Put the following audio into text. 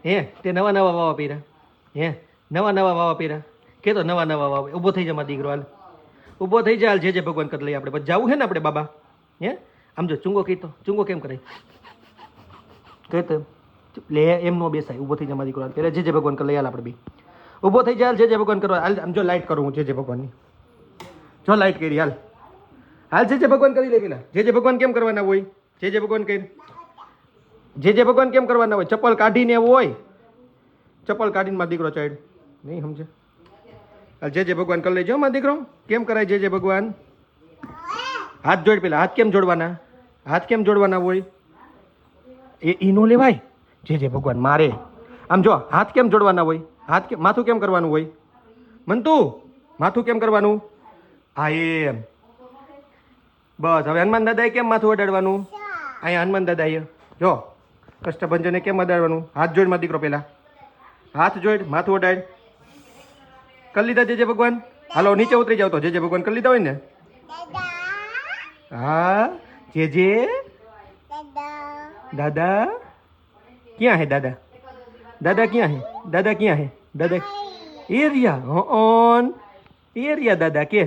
હે તે નવા નવા વાવા પીરા હે નવા નવા વાવા પીરા કે તો નવા નવા વાવા ઊભો થઈ જા મારો દીકરો હાલ ઊભો થઈ જા હાલ જે ભગવાન કરી લઈએ આપણે પછી જવું છે ને આપણે બાબા હે આમ જો ચૂંગો કીધો ચૂંગો કેમ કરે કહેતો લે એમ નો બેસાય ઊભો થઈ જા મારો દીકરો પેલા જે ભગવાન કરી લઈએ હાલ આપણે બી ઊભો થઈ જા જે ભગવાન કરવા હાલ આમ જો લાઈટ કરું હું જે ભગવાનની જો લાઈટ કરી હાલ હાલ જે ભગવાન કરી લે પેલા જે ભગવાન કેમ કરવાના હોય જે ભગવાન કરી જે ભગવાન કેમ કરવાના હોય ચપ્પલ કાઢીને એવું હોય ચપ્પલ કાઢીને મારો દીકરો ચડ નહીં સમજે હાલ જે ભગવાન કરી લેજો મારો દીકરો કેમ કરાય જે ભગવાન હાથ જોડ પેલા હાથ કેમ જોડવાના હાથ કેમ જોડવાના હોય એ ઈનો લેવાય જે ભગવાન મારે આમ જો હાથ કેમ જોડવાના હોય હાથ કેમ માથું કેમ કરવાનું હોય મનતું માથું કેમ કરવાનું હા એમ બસ હવે હનુમાન દાદાએ કેમ માથું અડાડવાનું અહીંયા હનુમાન દાદાએ જો કષ્ટભંજને કેમ અડાડવાનું હાથ જોડ માં દીકરો પેલા હાથ જોડ માથું અડાડ કરી લીધા જે ભગવાન હાલો નીચે ઉતરી જાવ તો જે ભગવાન કરી લીધા હોય ને હા જે દાદા ક્યાં હે દાદા દાદા ક્યાં હે દાદા ક્યાં હે દાદા એ રહ્યા દાદા કે